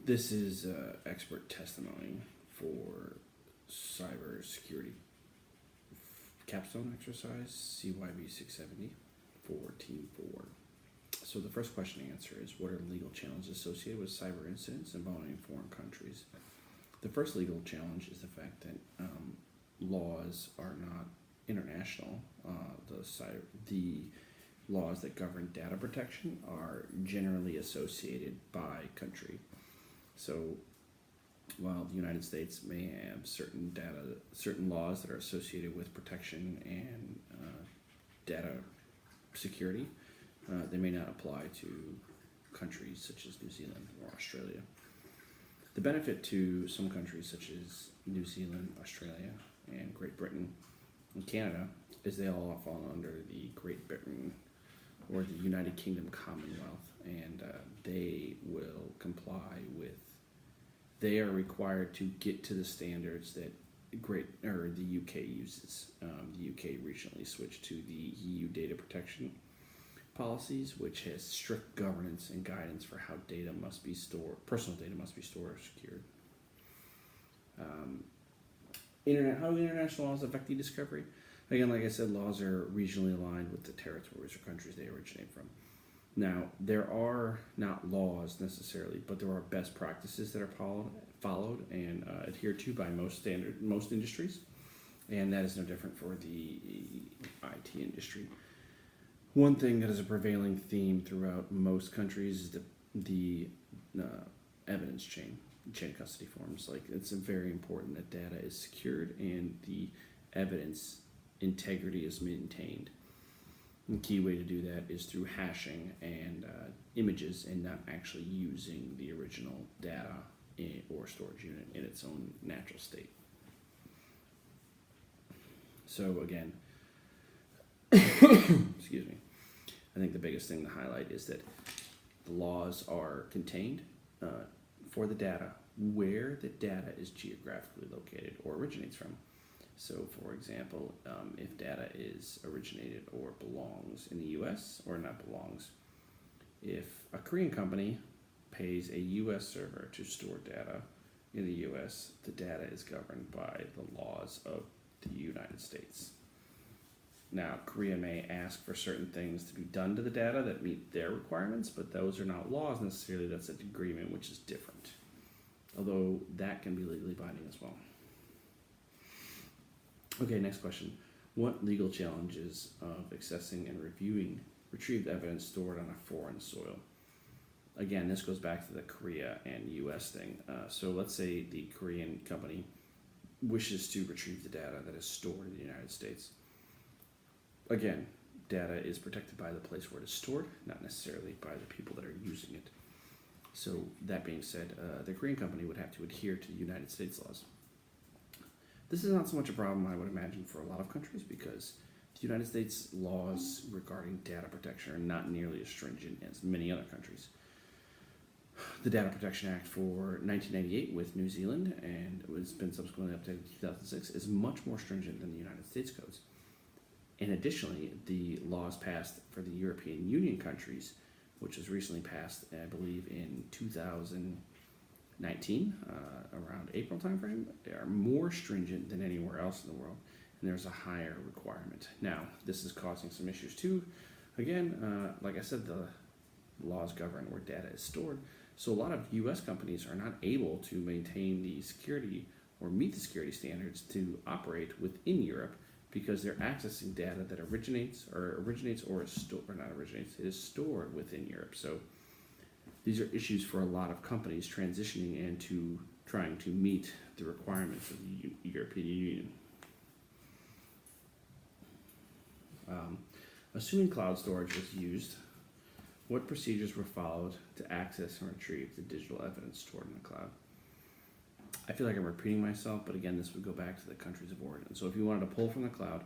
This is expert testimony for cybersecurity capstone exercise CYB 670 for Team 4. So the first question to answer is, what are legal challenges associated with cyber incidents involving foreign countries? The first legal challenge is the fact that laws are not international. The laws that govern data protection are generally associated by country. So while the United States may have certain laws that are associated with protection and data security, they may not apply to countries such as New Zealand or Australia. The benefit to some countries such as New Zealand, Australia, and Great Britain and Canada is they all fall under the Great Britain or the United Kingdom Commonwealth, and they will comply with. They are required to get to the standards that the UK uses. The UK recently switched to the EU data protection policies, which has strict governance and guidance for how data must be stored, personal data must be stored or secured. How do international laws affect e-discovery? Again, like I said, laws are regionally aligned with the territories or countries they originate from. Now, there are not laws necessarily, but there are best practices that are followed and adhered to by most industries, and that is no different for the IT industry. One thing that is a prevailing theme throughout most countries is the evidence chain of custody forms. Like, it's very important that data is secured and the evidence integrity is maintained. The key way to do that is through hashing and images, and not actually using the original data or storage unit in its own natural state. So again, excuse me, I think the biggest thing to highlight is that the laws are contained for the data where the data is geographically located or originates from. So, for example, if data is originated or belongs in the U.S. or not belongs, if a Korean company pays a U.S. server to store data in the U.S., the data is governed by the laws of the United States. Now, Korea may ask for certain things to be done to the data that meet their requirements, but those are not laws necessarily. That's an agreement, which is different, although that can be legally binding as well. Okay, next question. What legal challenges of accessing and reviewing retrieved evidence stored on a foreign soil? Again, this goes back to the Korea and U.S. thing. So let's say the Korean company wishes to retrieve the data that is stored in the United States. Again, data is protected by the place where it is stored, not necessarily by the people that are using it. So that being said, the Korean company would have to adhere to the United States laws. This is not so much a problem, I would imagine, for a lot of countries, because the United States laws regarding data protection are not nearly as stringent as many other countries. The Data Protection Act for 1998 with New Zealand, and it's been subsequently updated in 2006, is much more stringent than the United States codes. And additionally, the laws passed for the European Union countries, which was recently passed, I believe, in 2019, around April timeframe, they are more stringent than anywhere else in the world, and there's a higher requirement. Now, this is causing some issues too. Again, like I said, the laws govern where data is stored, so a lot of U.S. companies are not able to maintain the security or meet the security standards to operate within Europe, because they're accessing data that originates or is stored, or not originates, it is stored within Europe. So these are issues for a lot of companies transitioning into trying to meet the requirements of the European Union. Assuming cloud storage was used, what procedures were followed to access and retrieve the digital evidence stored in the cloud? I feel like I'm repeating myself, but again, this would go back to the countries of origin. So if you wanted to pull from the cloud,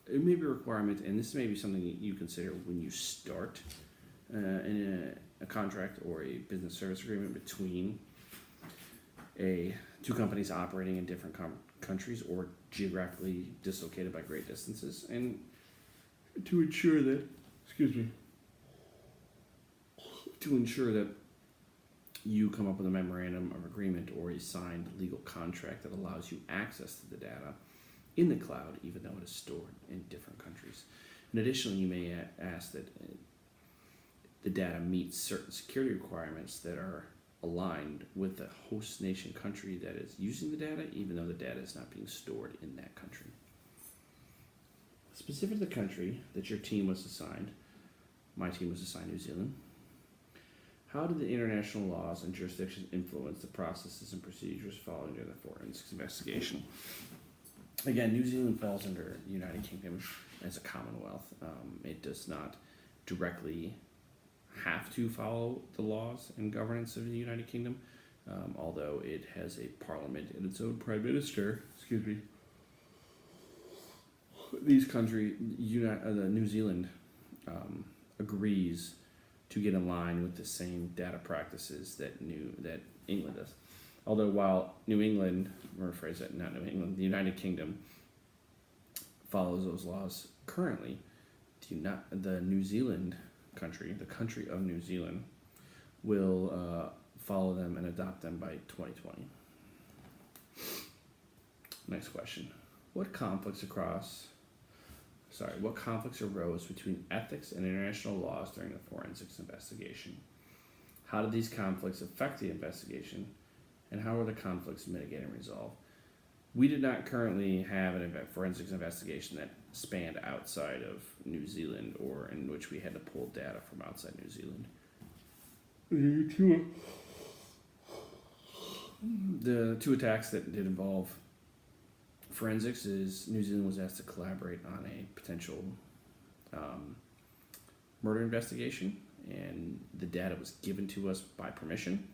it may be a requirement, and this may be something you consider when you start in a contract or a business service agreement between two companies operating in different countries or geographically dislocated by great distances, and to ensure that, you come up with a memorandum of agreement or a signed legal contract that allows you access to the data in the cloud, even though it is stored in different countries. And additionally, you may ask that the data meets certain security requirements that are aligned with the host nation country that is using the data, even though the data is not being stored in that country. Specific to the country that your team was assigned, my team was assigned New Zealand. How did the international laws and jurisdictions influence the processes and procedures following during the forensics investigation? Again, New Zealand falls under the United Kingdom as a commonwealth. It does not directly have to follow the laws and governance of the United Kingdom, although it has a parliament and its own prime minister. Excuse me. New Zealand agrees to get in line with the same data practices that England does. Although while the United Kingdom follows those laws currently, the New Zealand country, the country of New Zealand, will follow them and adopt them by 2020. Next question. What conflicts arose between ethics and international laws during the forensics investigation? How did these conflicts affect the investigation, and how were the conflicts mitigated and resolved? We did not currently have a forensics investigation that spanned outside of New Zealand or in which we had to pull data from outside New Zealand. The two attacks that did involve forensics is New Zealand was asked to collaborate on a potential murder investigation, and the data was given to us by permission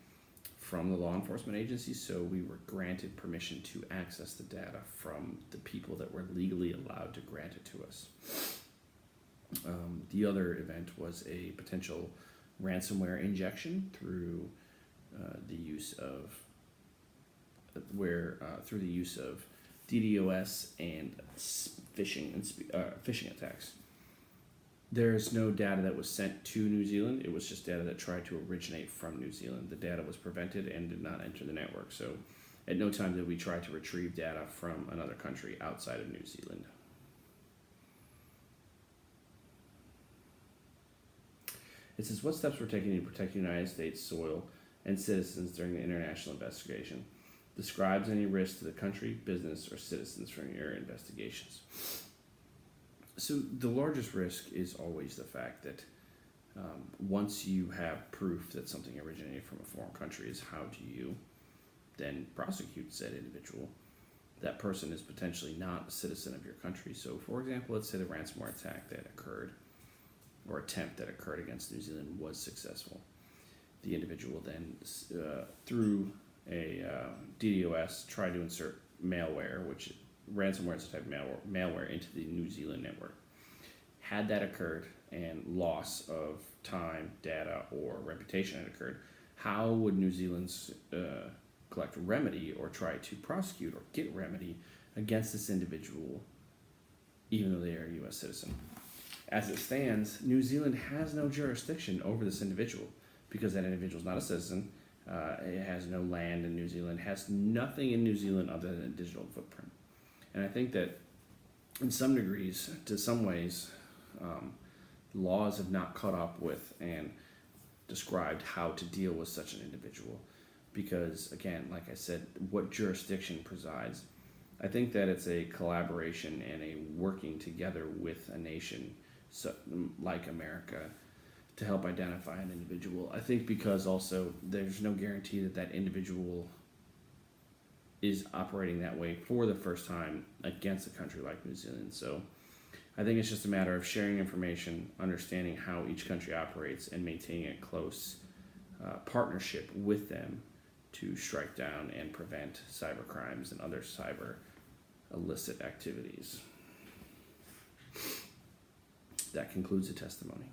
from the law enforcement agency, so we were granted permission to access the data from the people that were legally allowed to grant it to us. The other event was a potential ransomware injection through the use of DDoS and phishing attacks. There's no data that was sent to New Zealand. It was just data that tried to originate from New Zealand. The data was prevented and did not enter the network. So at no time did we try to retrieve data from another country outside of New Zealand. It says, what steps were taken to protect United States soil and citizens during the international investigation? Describes any risk to the country, business, or citizens from your investigations. So the largest risk is always the fact that once you have proof that something originated from a foreign country, is how do you then prosecute said individual? That person is potentially not a citizen of your country. So, for example, let's say the ransomware attack that occurred or attempt that occurred against New Zealand was successful. The individual then, through a DDoS, tried to insert malware, which ransomware is a type of malware into the New Zealand network. Had that occurred and loss of time, data, or reputation had occurred, how would New Zealand's collect remedy or try to prosecute or get remedy against this individual, even though they are a U.S. citizen? As it stands, New Zealand has no jurisdiction over this individual because that individual is not a citizen. It has no land in New Zealand, has nothing in New Zealand other than a digital footprint. And I think that in some degrees, to some ways, laws have not caught up with and described how to deal with such an individual. Because, again, like I said, what jurisdiction presides? I think that it's a collaboration and a working together with a nation like America to help identify an individual. I think because also there's no guarantee that that individual is operating that way for the first time against a country like New Zealand. So I think it's just a matter of sharing information, understanding how each country operates, and maintaining a close partnership with them to strike down and prevent cyber crimes and other cyber illicit activities. That concludes the testimony.